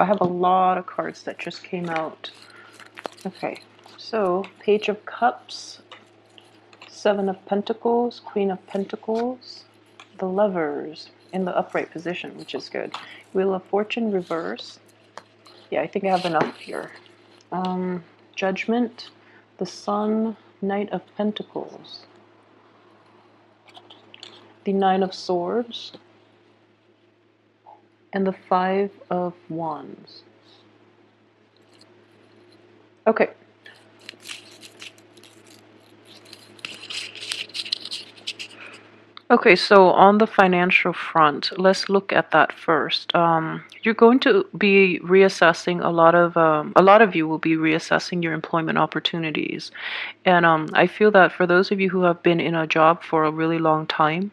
I have a lot of cards that just came out. Okay, so Page of Cups, Seven of Pentacles, Queen of Pentacles, the Lovers in the upright position, which is good. Wheel of Fortune reverse. Yeah, I think I have enough here. Judgment, the Sun, Knight of Pentacles, the Nine of Swords, and the Five of Wands. Okay. Okay, so on the financial front, let's look at that first. You're going to be reassessing a lot of you will be reassessing your employment opportunities, and I feel that for those of you who have been in a job for a really long time,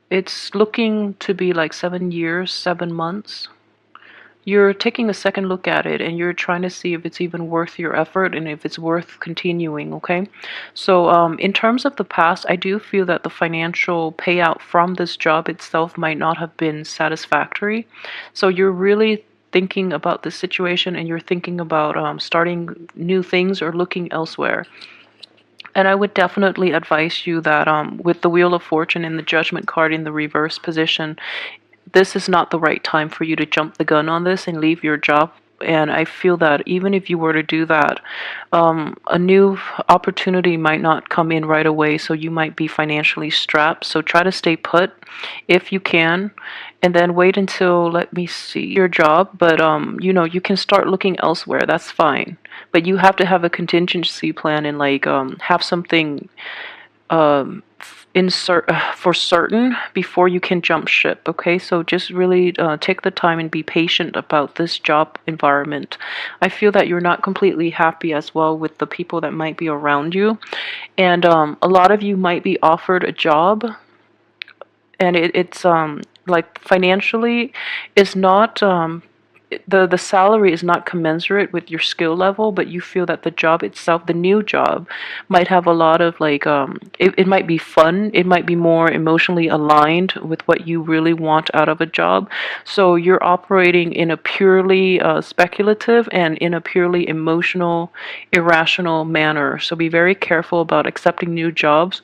it's looking to be like 7 years, 7 months. You're taking a second look at it and you're trying to see if it's even worth your effort and if it's worth continuing, okay? So in terms of the past, I do feel that the financial payout from this job itself might not have been satisfactory. So you're really thinking about the situation and you're thinking about starting new things or looking elsewhere. And I would definitely advise you that with the Wheel of Fortune and the Judgment card in the reverse position, this is not the right time for you to jump the gun on this and leave your job. And I feel that even if you were to do that, a new opportunity might not come in right away, so you might be financially strapped. So try to stay put if you can, and then wait until, let me see, your job. But you know, you can start looking elsewhere. That's fine, but you have to have a contingency plan and like have something for certain before you can jump ship. Okay, so just really take the time and be patient about this job environment. I feel that you're not completely happy as well with the people that might be around you, and a lot of you might be offered a job, and it's like financially is not the salary is not commensurate with your skill level, but you feel that the job itself, the new job, might have a lot of like it might be fun, it might be more emotionally aligned with what you really want out of a job. So you're operating in a purely speculative and in a purely emotional, irrational manner. So be very careful about accepting new jobs,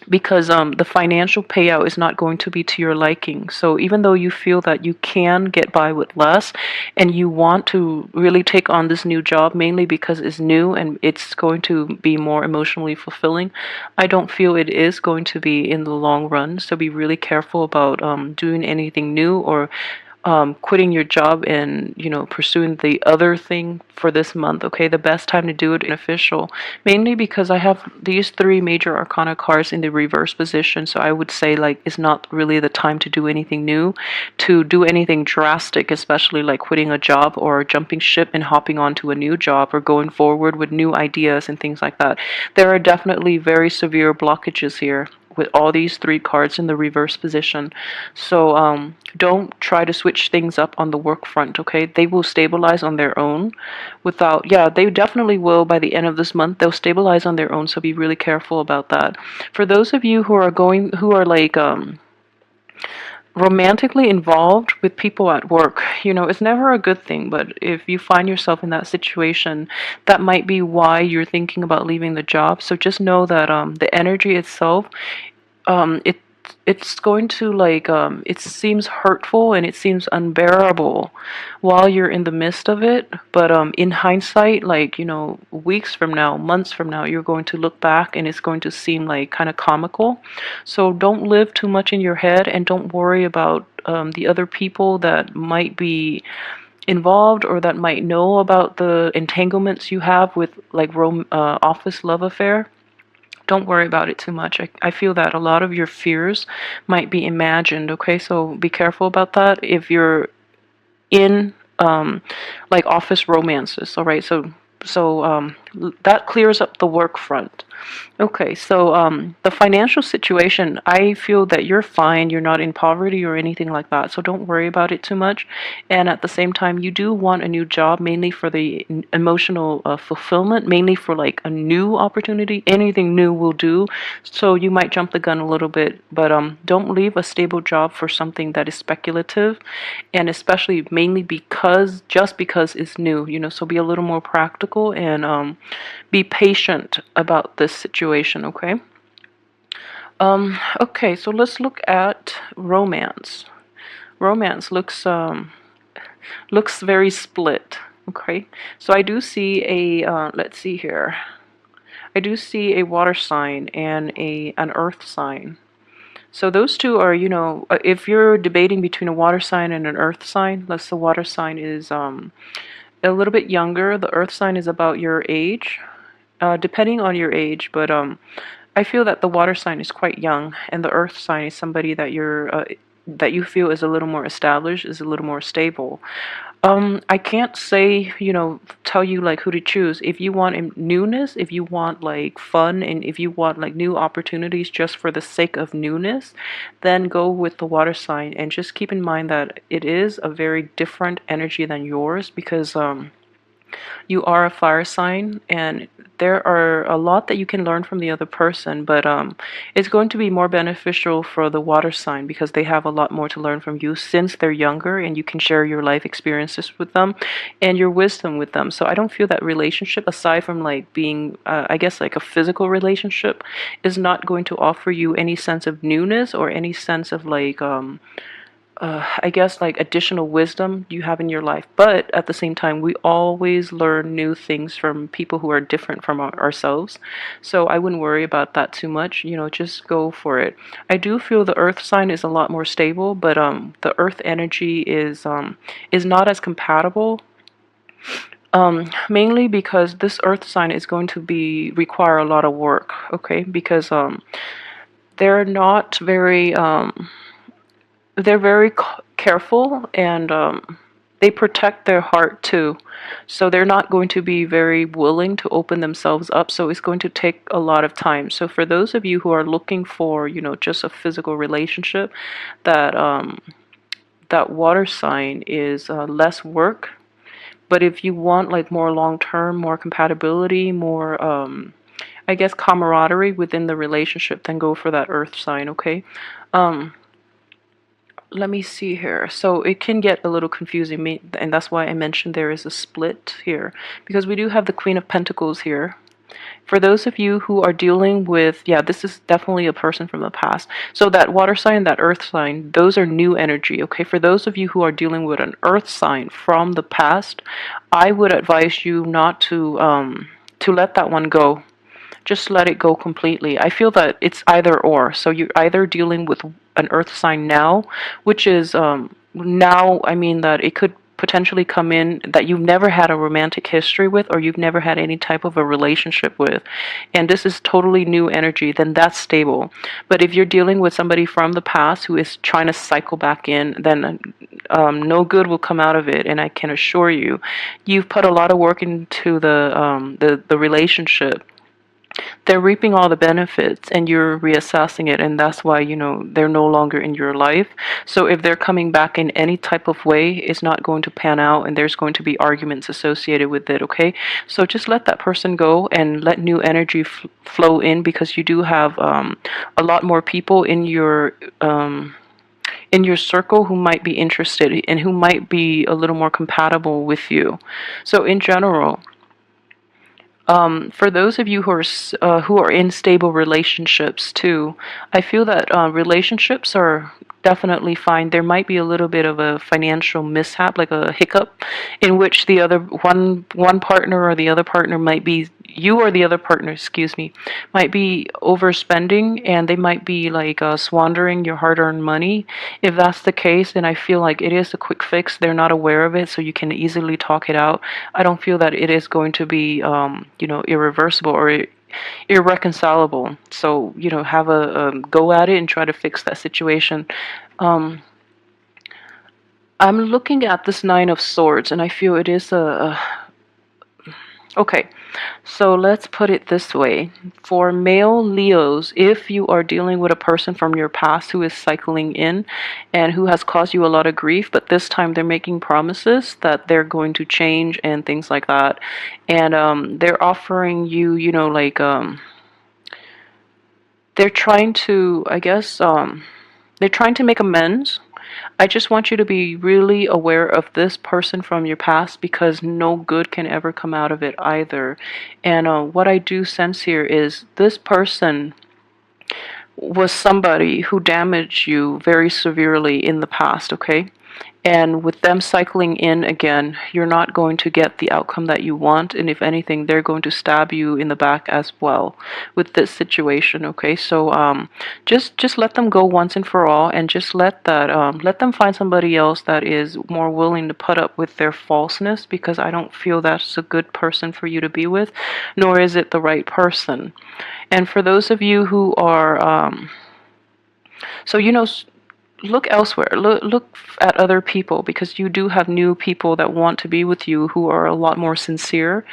because the financial payout is not going to be to your liking. So even though you feel that you can get by with less and you want to really take on this new job mainly because it's new and it's going to be more emotionally fulfilling, I don't feel it is going to be in the long run. So be really careful about doing anything new or quitting your job and, you know, pursuing the other thing for this month. Okay, the best time to do it is official, mainly because I have these three major arcana cards in the reverse position. So I would say like it's not really the time to do anything new, to do anything drastic, especially like quitting a job or jumping ship and hopping onto a new job or going forward with new ideas and things like that. There are definitely very severe blockages here with all these three cards in the reverse position. So don't try to switch things up on the work front, okay? They will stabilize on their own without, yeah, they definitely will by the end of this month. They'll stabilize on their own, so be really careful about that. For those of you who are like romantically involved with people at work, you know, it's never a good thing, but if you find yourself in that situation, that might be why you're thinking about leaving the job. So just know that the energy itself, it it's going to like it seems hurtful and it seems unbearable while you're in the midst of it, but in hindsight, like, you know, weeks from now, months from now, you're going to look back and it's going to seem like kind of comical. So don't live too much in your head and don't worry about the other people that might be involved or that might know about the entanglements you have with like office love affair. Don't worry about it too much. I feel that a lot of your fears might be imagined, okay? So be careful about that if you're in like office romances, all right? So That clears up the work front. Okay, so the financial situation, I feel that you're fine. You're not in poverty or anything like that, so don't worry about it too much. And at the same time, you do want a new job, mainly for the emotional fulfillment, mainly for like a new opportunity. Anything new will do. So you might jump the gun a little bit, but don't leave a stable job for something that is speculative, and especially mainly because just because it's new. So be a little more practical and be patient about this situation, okay? Okay, so let's look at romance. Romance looks very split, okay? So I do see a let's see here. I do see a water sign and an earth sign. So those two are, if you're debating between a water sign and an earth sign, let's the water sign is a little bit younger. The earth sign is about your age, depending on your age, but I feel that the water sign is quite young, and the earth sign is somebody that you feel is a little more established, is a little more stable. I can't say, tell you like who to choose. If you want newness, if you want like fun, and if you want like new opportunities just for the sake of newness, then go with the water sign. And just keep in mind that it is a very different energy than yours, because you are a fire sign, and there are a lot that you can learn from the other person, but it's going to be more beneficial for the water sign because they have a lot more to learn from you since they're younger, and you can share your life experiences with them and your wisdom with them. So I don't feel that relationship, aside from like being I guess like a physical relationship, is not going to offer you any sense of newness or any sense of like I guess like additional wisdom you have in your life. But at the same time, we always learn new things from people who are different from ourselves. So I wouldn't worry about that too much. Just go for it. I do feel the earth sign is a lot more stable, but the earth energy is not as compatible. Mainly because this earth sign is going to be require a lot of work, okay? Because they're not very they're very careful, and they protect their heart too. So they're not going to be very willing to open themselves up. So it's going to take a lot of time. So for those of you who are looking for, just a physical relationship, that that water sign is less work. But if you want like more long term, more compatibility, more I guess camaraderie within the relationship, then go for that earth sign, okay? Um, Let me see here. So it can get a little confusing, and that's why I mentioned there is a split here, because we do have the Queen of Pentacles here. For those of you who are dealing with, yeah, this is definitely a person from the past. So that water sign, that earth sign, those are new energy, okay? For those of you who are dealing with an earth sign from the past, I would advise you not to let that one go. Just let it go completely. I feel that it's either or. So you're either dealing with an earth sign now, which is now, I mean that it could potentially come in that you've never had a romantic history with, or you've never had any type of a relationship with, and this is totally new energy, then that's stable. But if you're dealing with somebody from the past who is trying to cycle back in, then no good will come out of it. And I can assure you, you've put a lot of work into the relationship. They're reaping all the benefits, and you're reassessing it, and that's why they're no longer in your life. So if they're coming back in any type of way, it's not going to pan out, and there's going to be arguments associated with it, okay? So just let that person go and let new energy flow in, because you do have a lot more people in your circle who might be interested and who might be a little more compatible with you. So in general, for those of you who are in stable relationships too, I feel that relationships are definitely fine. There might be a little bit of a financial mishap, like a hiccup, in which the other one partner or the other partner might be you or the other partner, excuse me, might be overspending, and they might be like squandering your hard-earned money. If that's the case, then I feel like it is a quick fix. They're not aware of it, so you can easily talk it out. I don't feel that it is going to be, irreversible or irreconcilable. So, have a go at it and try to fix that situation. Um, I'm looking at this Nine of Swords, and I feel it is a Okay, so let's put it this way. For male Leos, if you are dealing with a person from your past who is cycling in and who has caused you a lot of grief, but this time they're making promises that they're going to change and things like that. And they're offering you, they're trying to, I guess, they're trying to make amends. I just want you to be really aware of this person from your past because no good can ever come out of it either. And what I do sense here is this person was somebody who damaged you very severely in the past, okay? And with them cycling in again, you're not going to get the outcome that you want. And if anything, they're going to stab you in the back as well with this situation. Okay, so just let them go once and for all, and just let them find somebody else that is more willing to put up with their falseness. Because I don't feel that's a good person for you to be with, nor is it the right person. And for those of you who are so look elsewhere. Look at other people because you do have new people that want to be with you who are a lot more sincere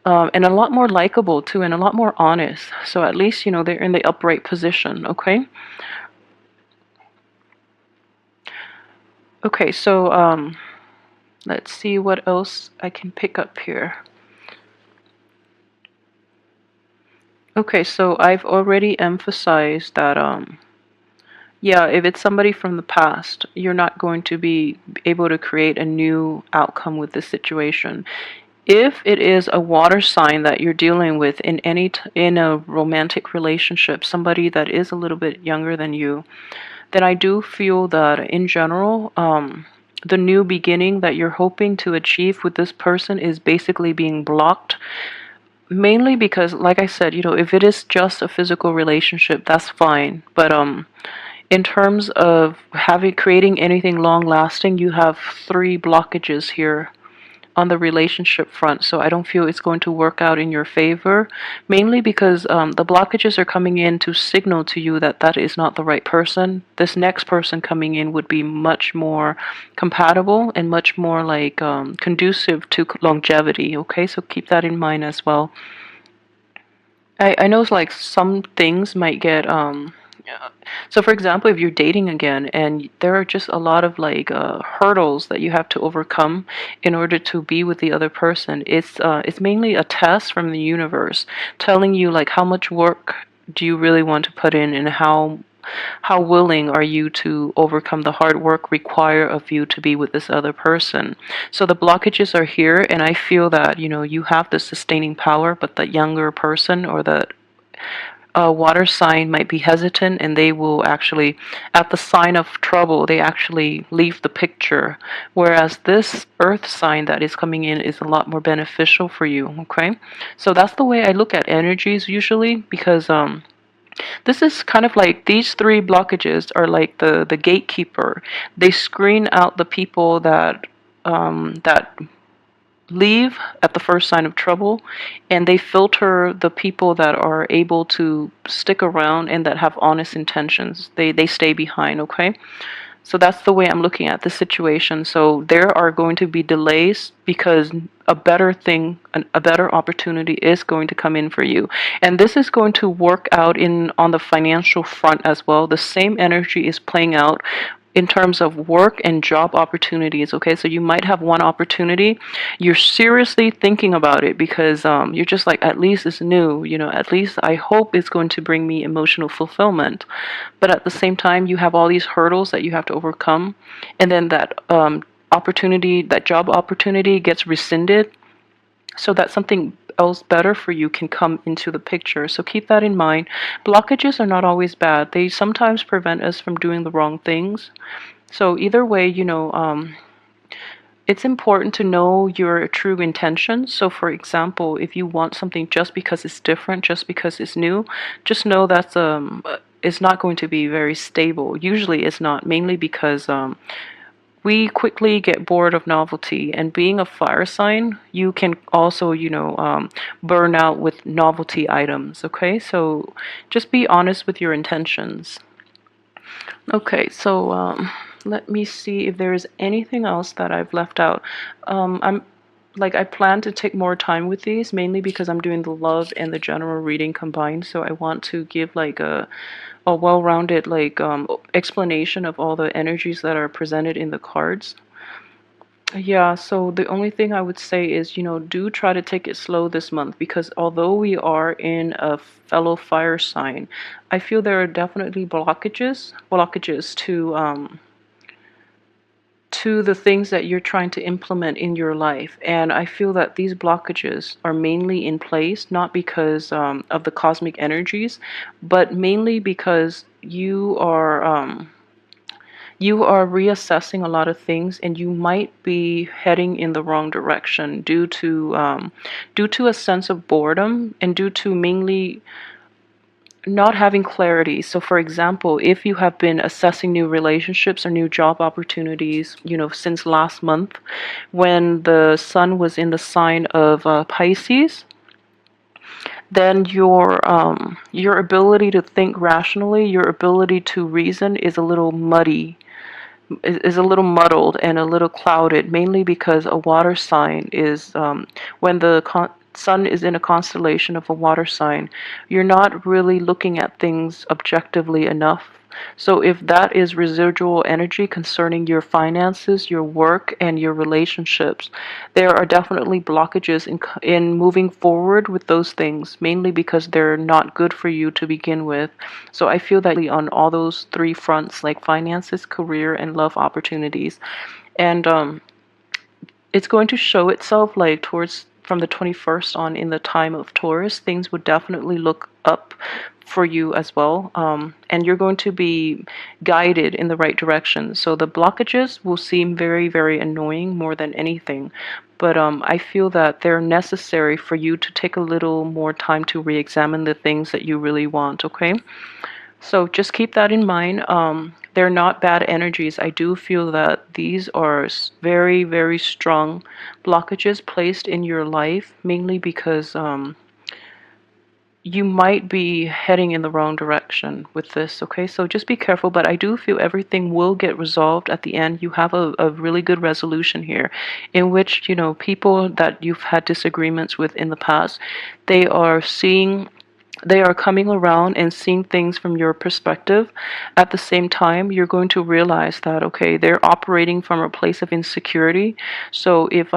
and a lot more likable too, and a lot more honest. So at least they're in the upright position. Okay. Okay. So let's see what else I can pick up here. Okay. So I've already emphasized that yeah, if it's somebody from the past, you're not going to be able to create a new outcome with this situation. If it is a water sign that you're dealing with in in a romantic relationship, somebody that is a little bit younger than you, then I do feel that in general, the new beginning that you're hoping to achieve with this person is basically being blocked. Mainly because, like I said, if it is just a physical relationship, that's fine. But in terms of creating anything long lasting, you have three blockages here on the relationship front. So I don't feel it's going to work out in your favor, mainly because the blockages are coming in to signal to you that that is not the right person. This next person coming in would be much more compatible and much more like conducive to longevity. Okay, so keep that in mind as well. I know it's like some things might get yeah. So for example, if you're dating again and there are just a lot of like hurdles that you have to overcome in order to be with the other person, it's mainly a test from the universe telling you like how much work do you really want to put in, and how willing are you to overcome the hard work required of you to be with this other person. So the blockages are here, and I feel that you have the sustaining power, but the younger person or the water sign might be hesitant, and they will actually, at the sign of trouble, they actually leave the picture. Whereas this earth sign that is coming in is a lot more beneficial for you. Okay, so that's the way I look at energies usually, because this is kind of like these three blockages are like the gatekeeper. They screen out the people that leave at the first sign of trouble, and they filter the people that are able to stick around and that have honest intentions. They stay behind. Okay, so that's the way I'm looking at the situation. So there are going to be delays because a better thing, a better opportunity is going to come in for you. And this is going to work out in on the financial front as well. The same energy is playing out in terms of work and job opportunities. Okay, so you might have one opportunity, you're seriously thinking about it because you're just like, at least it's new, at least I hope it's going to bring me emotional fulfillment. But at the same time, you have all these hurdles that you have to overcome, and then that opportunity, that job opportunity gets rescinded so that something else better for you can come into the picture. So keep that in mind. Blockages are not always bad. They sometimes prevent us from doing the wrong things. So either way, it's important to know your true intentions. So for example, if you want something just because it's different, just because it's new, just know that's it's not going to be very stable. Usually it's not, mainly because we quickly get bored of novelty, and being a fire sign, you can also burn out with novelty items. Okay, so just be honest with your intentions. Okay, so let me see if there is anything else that I've left out. I'm like I plan to take more time with these, mainly because I'm doing the love and the general reading combined. So I want to give like a well-rounded like explanation of all the energies that are presented in the cards. Yeah, so the only thing I would say is, do try to take it slow this month, because although we are in a fellow fire sign, I feel there are definitely blockages to the things that you're trying to implement in your life. And I feel that these blockages are mainly in place, not because of the cosmic energies, but mainly because you are reassessing a lot of things, and you might be heading in the wrong direction due to a sense of boredom, and due to mainly not having clarity. So, for example, if you have been assessing new relationships or new job opportunities, since last month, when the sun was in the sign of Pisces, then your ability to think rationally, your ability to reason is a little muddy, is a little muddled and a little clouded, mainly because a water sign is, when the sun is in a constellation of a water sign, you're not really looking at things objectively enough. So if that is residual energy concerning your finances, your work, and your relationships, there are definitely blockages in moving forward with those things, mainly because they're not good for you to begin with. So I feel that on all those three fronts, like finances, career, and love opportunities. And it's going to show itself like towards from the 21st on, in the time of Taurus. Things would definitely look up for you as well. And you're going to be guided in the right direction. So the blockages will seem very, very annoying more than anything. But I feel that they're necessary for you to take a little more time to re-examine the things that you really want, okay? So just keep that in mind. They're not bad energies. I do feel that these are very, very strong blockages placed in your life, mainly because you might be heading in the wrong direction with this, okay? So just be careful, but I do feel everything will get resolved at the end. You have a really good resolution here, in which, people that you've had disagreements with in the past, they are seeing they are coming around and seeing things from your perspective. At the same time, you're going to realize that, okay, they're operating from a place of insecurity. So if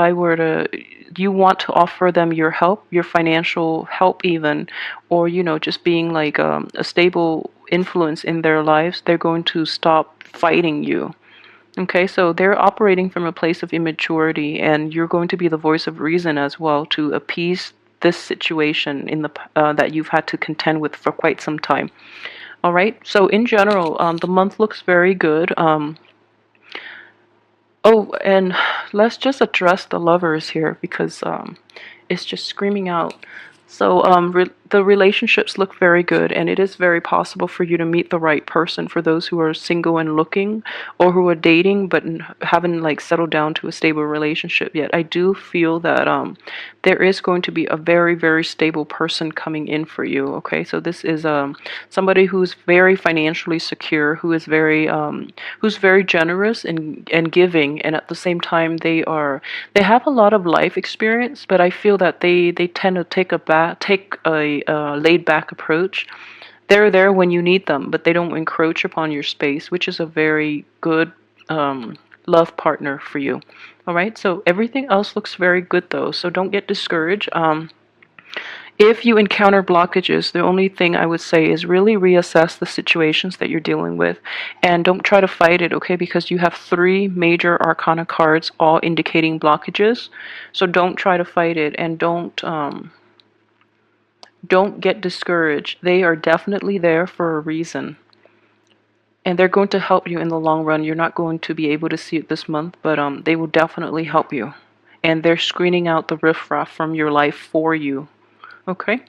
you want to offer them your help, your financial help even, or, just being like a stable influence in their lives, they're going to stop fighting you. Okay, so they're operating from a place of immaturity, and you're going to be the voice of reason as well to appease this situation that you've had to contend with for quite some time. All right, so in general, the month looks very good. Oh, and let's just address the lovers here, because it's just screaming out. So the relationships look very good, and it is very possible for you to meet the right person for those who are single and looking, or who are dating but haven't like settled down to a stable relationship yet. I do feel that there is going to be a very, very stable person coming in for you. Okay, so this is somebody who's very financially secure, who's very generous and giving, and at the same time they have a lot of life experience, but I feel that they tend to take a laid back approach. They're there when you need them, but they don't encroach upon your space, which is a very good love partner for you. All right, so everything else looks very good though, so don't get discouraged. If you encounter blockages, the only thing I would say is really reassess the situations that you're dealing with, and don't try to fight it, okay? Because you have three major arcana cards all indicating blockages. So don't try to fight it, and don't get discouraged. They are definitely there for a reason. And they're going to help you in the long run. You're not going to be able to see it this month, but they will definitely help you. And they're screening out the riffraff from your life for you. Okay?